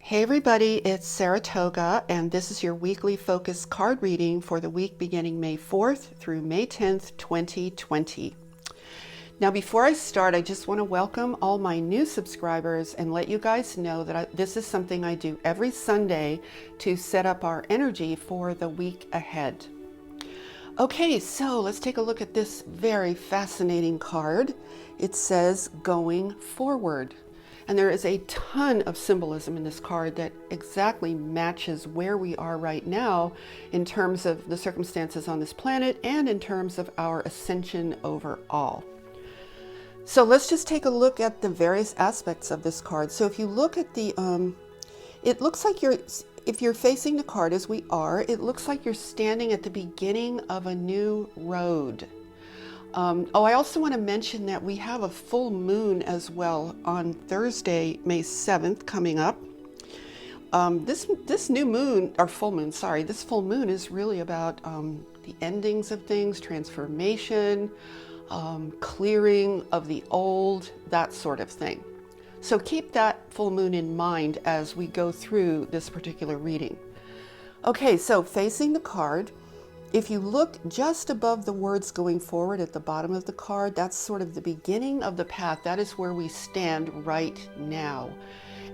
Hey everybody, it's Saratoga, and this is your weekly focus card reading for the week beginning May 4th through May 10th, 2020. Now before I start, I just want to welcome all my new subscribers and let you guys know that this is something I do every Sunday to set up our energy for the week ahead. Okay, so let's take a look at this very fascinating card. It says going forward. And there is a ton of symbolism in this card that exactly matches where we are right now in terms of the circumstances on this planet and in terms of our ascension overall. So let's just take a look at the various aspects of this card. So if you look at the, it looks like if you're facing the card as we are, it looks like you're standing at the beginning of a new road. I also want to mention that we have a full moon as well on Thursday, May 7th coming up. This new moon, or full moon, sorry, this full moon is really about the endings of things, transformation, clearing of the old, that sort of thing. So keep that full moon in mind as we go through this particular reading. Okay, so facing the card, if you look just above the words going forward at the bottom of the card, that's sort of the beginning of the path. That is where we stand right now.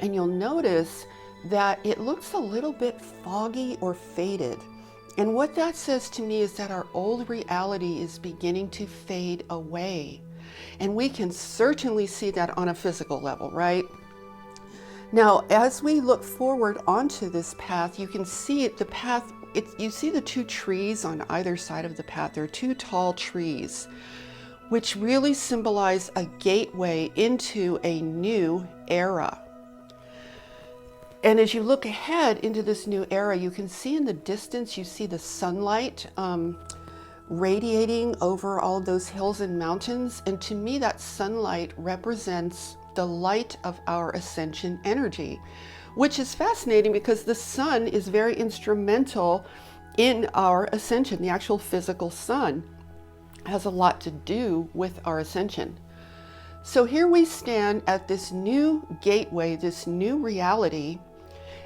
And you'll notice that it looks a little bit foggy or faded. And what that says to me is that our old reality is beginning to fade away. And we can certainly see that on a physical level, right? Now, as we look forward onto this path, you can see the path. You see the two trees on either side of the path. They're two tall trees, which really symbolize a gateway into a new era. And as you look ahead into this new era, you can see in the distance, you see the sunlight radiating over all of those hills and mountains. And to me, that sunlight represents the light of our ascension energy, which is fascinating because the sun is very instrumental in our ascension. The actual physical sun has a lot to do with our ascension. So here we stand at this new gateway, this new reality.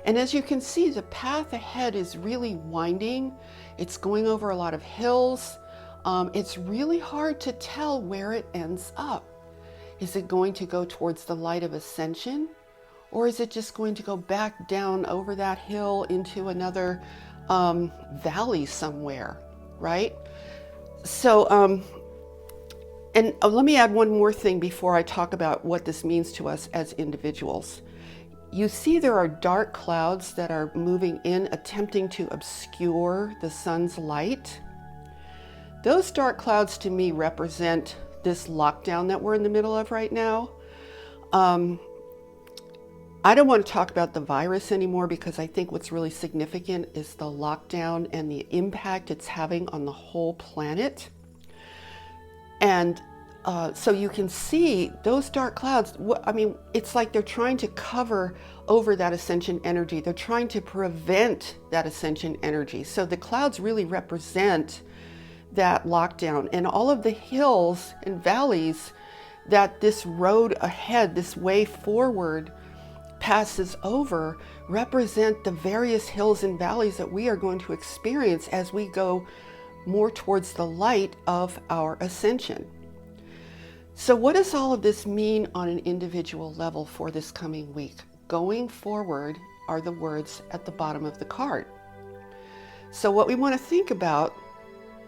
And as you can see, the path ahead is really winding. It's going over a lot of hills. It's really hard to tell where it ends up. Is it going to go towards the light of ascension? Or is it just going to go back down over that hill into another valley somewhere, right? So, and let me add one more thing before I talk about what this means to us as individuals. You see there are dark clouds that are moving in, attempting to obscure the sun's light. Those dark clouds to me represent this lockdown that we're in the middle of right now. I don't want to talk about the virus anymore because I think what's really significant is the lockdown and the impact it's having on the whole planet. And so you can see those dark clouds. I mean, it's like they're trying to cover over that ascension energy. They're trying to prevent that ascension energy. So the clouds really represent that lockdown, and all of the hills and valleys that this road ahead, this way forward, passes over represent the various hills and valleys that we are going to experience as we go more towards the light of our ascension. So what does all of this mean on an individual level for this coming week? Going forward are the words at the bottom of the card. So what we want to think about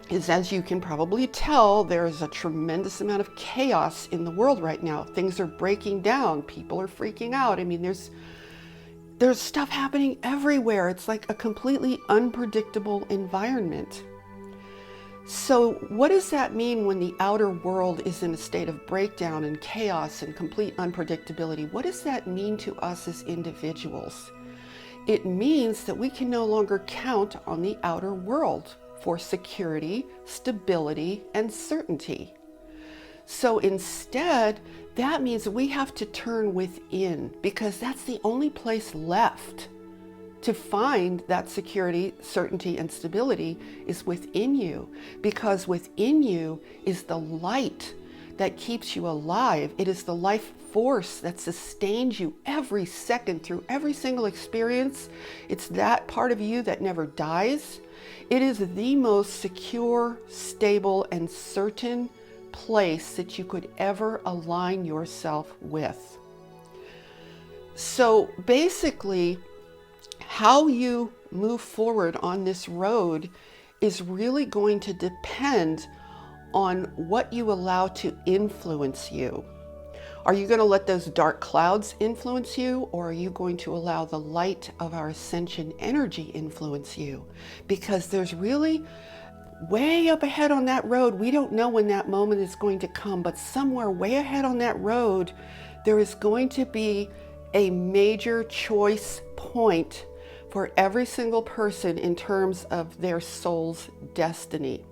is, as you can probably tell, there's a tremendous amount of chaos in the world right now. Things are breaking down. People are freaking out. I mean, there's stuff happening everywhere. It's like a completely unpredictable environment. So what does that mean when the outer world is in a state of breakdown and chaos and complete unpredictability? What does that mean to us as individuals? It means that we can no longer count on the outer world for security, stability, and certainty. So instead, that means we have to turn within, because that's the only place left to find that security, certainty, and stability is within you, because within you is the light that keeps you alive. It is the life force that sustains you every second through every single experience. It's that part of you that never dies. It is the most secure, stable, and certain place that you could ever align yourself with. So basically, how you move forward on this road is really going to depend on what you allow to influence you. Are you going to let those dark clouds influence you, or are you going to allow the light of our ascension energy influence you? Because there's really way up ahead on that road, we don't know when that moment is going to come, but somewhere way ahead on that road, there is going to be a major choice point for every single person in terms of their soul's destiny.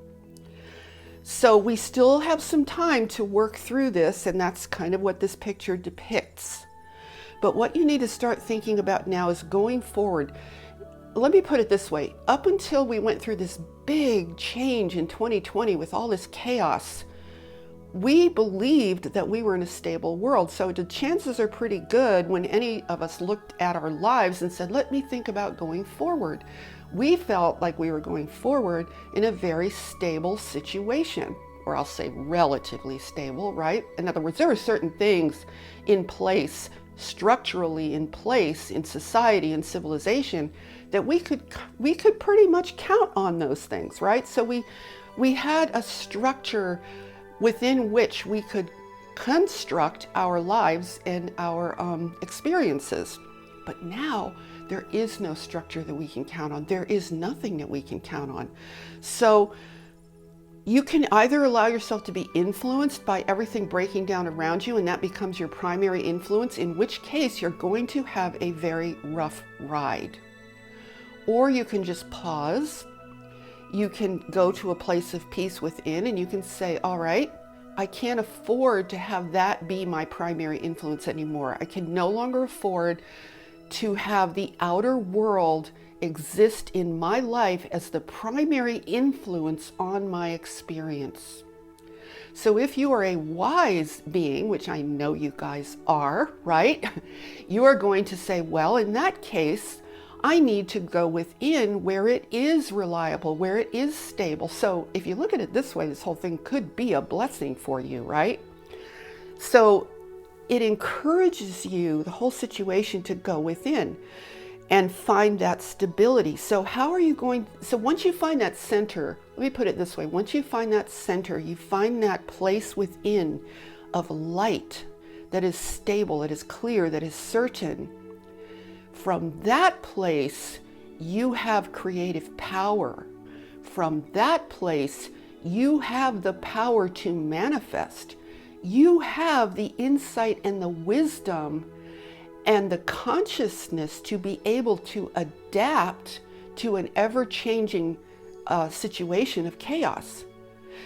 So we still have some time to work through this, and that's kind of what this picture depicts. But what you need to start thinking about now is going forward. Let me put it this way. Up until we went through this big change in 2020 with all this chaos, we believed that we were in a stable world. So the chances are pretty good when any of us looked at our lives and said, let me think about going forward. We felt like we were going forward in a very stable situation, or I'll say relatively stable, right? In other words, there were certain things in place, structurally in place in society and civilization, that we could pretty much count on those things, right? So we had a structure within which we could construct our lives and our experiences. But now there is no structure that we can count on. There is nothing that we can count on. So you can either allow yourself to be influenced by everything breaking down around you, and that becomes your primary influence, in which case you're going to have a very rough ride. Or you can just pause. You can go to a place of peace within, and you can say, all right, I can't afford to have that be my primary influence anymore. I can no longer afford to have the outer world exist in my life as the primary influence on my experience. So if you are a wise being, which I know you guys are, right? You are going to say, well, in that case, I need to go within where it is reliable, where it is stable. So if you look at it this way, this whole thing could be a blessing for you, right? So it encourages you, the whole situation, to go within and find that stability. So how are you going? So once you find that center, let me put it this way. Once you find that center, you find that place within of light that is stable, that is clear, that is certain. From that place, you have creative power. From that place, you have the power to manifest. You have the insight and the wisdom and the consciousness to be able to adapt to an ever-changing situation of chaos.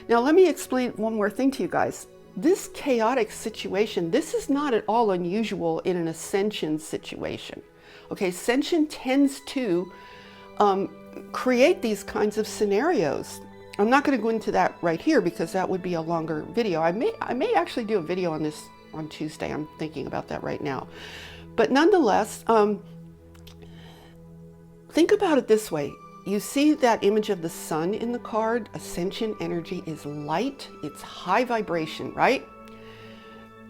Now, let me explain one more thing to you guys. This chaotic situation, this is not at all unusual in an ascension situation. Okay, ascension tends to create these kinds of scenarios. I'm not going to go into that right here because that would be a longer video. I may actually do a video on this on Tuesday. I'm thinking about that right now. But nonetheless, think about it this way. You see that image of the sun in the card? Ascension energy is light. It's high vibration, right?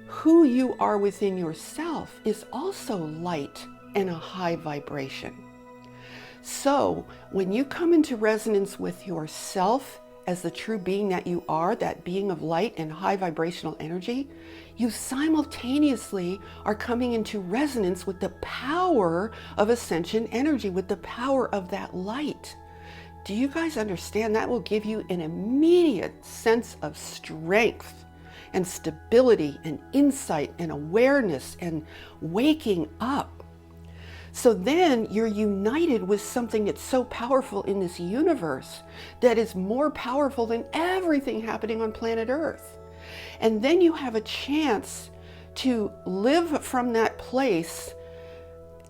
Who you are within yourself is also light and a high vibration. So when you come into resonance with yourself as the true being that you are, that being of light and high vibrational energy, you simultaneously are coming into resonance with the power of ascension energy, with the power of that light. Do you guys understand? That will give you an immediate sense of strength and stability and insight and awareness and waking up. So then you're united with something that's so powerful in this universe that is more powerful than everything happening on planet Earth. And then you have a chance to live from that place,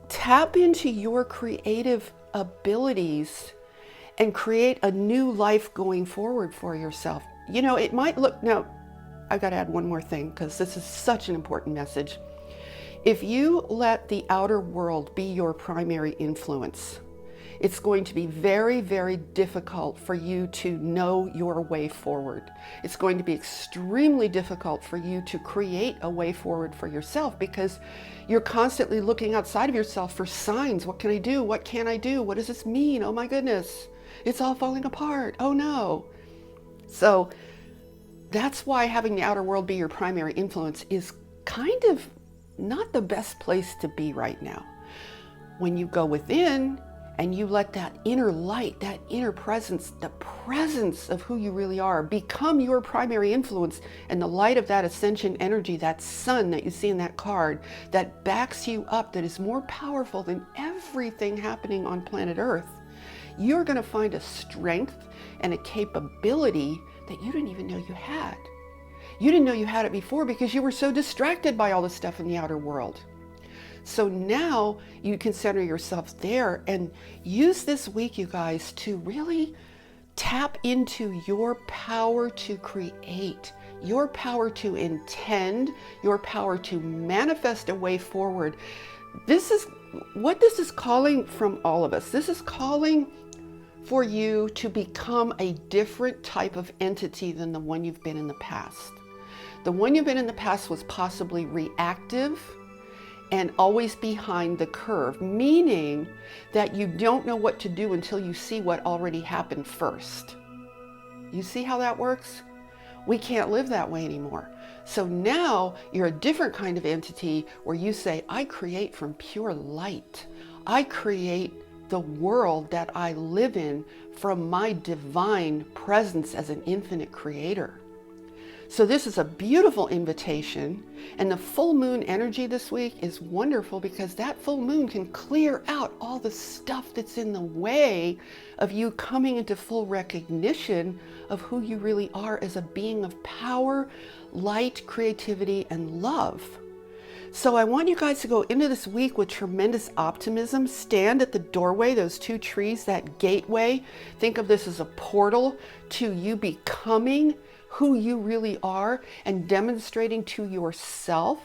tap into your creative abilities, and create a new life going forward for yourself. You know, it might look, now, I got to add one more thing because this is such an important message. If you let the outer world be your primary influence, it's going to be very, very difficult for you to know your way forward. It's going to be extremely difficult for you to create a way forward for yourself because you're constantly looking outside of yourself for signs. What can I do? What can't I do? What does this mean? Oh my goodness, it's all falling apart. Oh no. So that's why having the outer world be your primary influence is kind of not the best place to be right now. When you go within and you let that inner light, that inner presence, the presence of who you really are, become your primary influence, and the light of that ascension energy, that sun that you see in that card, that backs you up, that is more powerful than everything happening on planet Earth, you're going to find a strength and a capability that you didn't even know you had. You didn't know you had it before because you were so distracted by all the stuff in the outer world. So now you can center yourself there and use this week, you guys, to really tap into your power to create, your power to intend, your power to manifest a way forward. This is what this is calling from all of us. This is calling for you to become a different type of entity than the one you've been in the past. The one you've been in the past was possibly reactive and always behind the curve, meaning that you don't know what to do until you see what already happened first. You see how that works? We can't live that way anymore. So now you're a different kind of entity where you say, I create from pure light. I create the world that I live in from my divine presence as an infinite creator. So this is a beautiful invitation, and the full moon energy this week is wonderful because that full moon can clear out all the stuff that's in the way of you coming into full recognition of who you really are as a being of power, light, creativity, and love. So I want you guys to go into this week with tremendous optimism. Stand at the doorway, those two trees, that gateway. Think of this as a portal to you becoming who you really are and demonstrating to yourself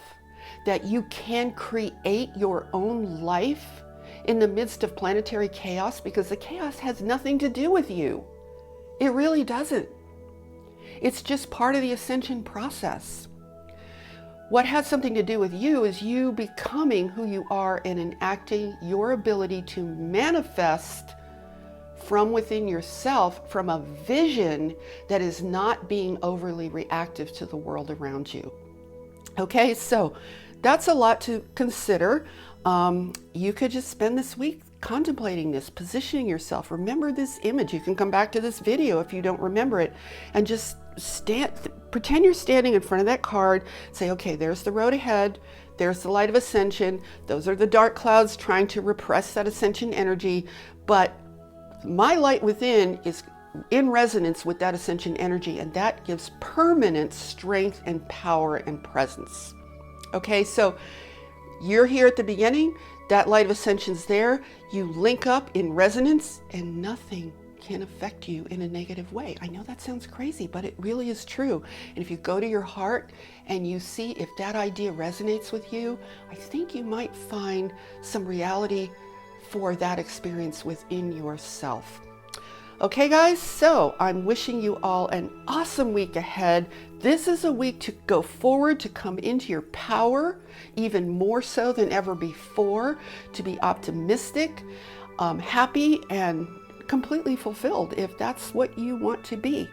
that you can create your own life in the midst of planetary chaos, because the chaos has nothing to do with you. It really doesn't. It's just part of the ascension process. What has something to do with you is you becoming who you are and enacting your ability to manifest from within yourself, from a vision that is not being overly reactive to the world around you. Okay, so that's a lot to consider. You could just spend this week contemplating this, positioning yourself. Remember this image. You can come back to this video if you don't remember it, and just pretend you're standing in front of that card. Say, okay, there's the road ahead. There's the light of ascension. Those are the dark clouds trying to repress that ascension energy. But my light within is in resonance with that ascension energy, and that gives permanent strength and power and presence. Okay, so you're here at the beginning. That light of ascension's there. You link up in resonance, and nothing can affect you in a negative way. I know that sounds crazy, but it really is true. And if you go to your heart and you see if that idea resonates with you, I think you might find some reality for that experience within yourself. Okay guys, so I'm wishing you all an awesome week ahead. This is a week to go forward, to come into your power, even more so than ever before, to be optimistic, happy, and completely fulfilled if that's what you want to be.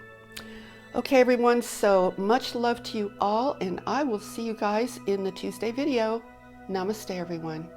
Okay everyone, so much love to you all, and I will see you guys in the Tuesday video. Namaste everyone.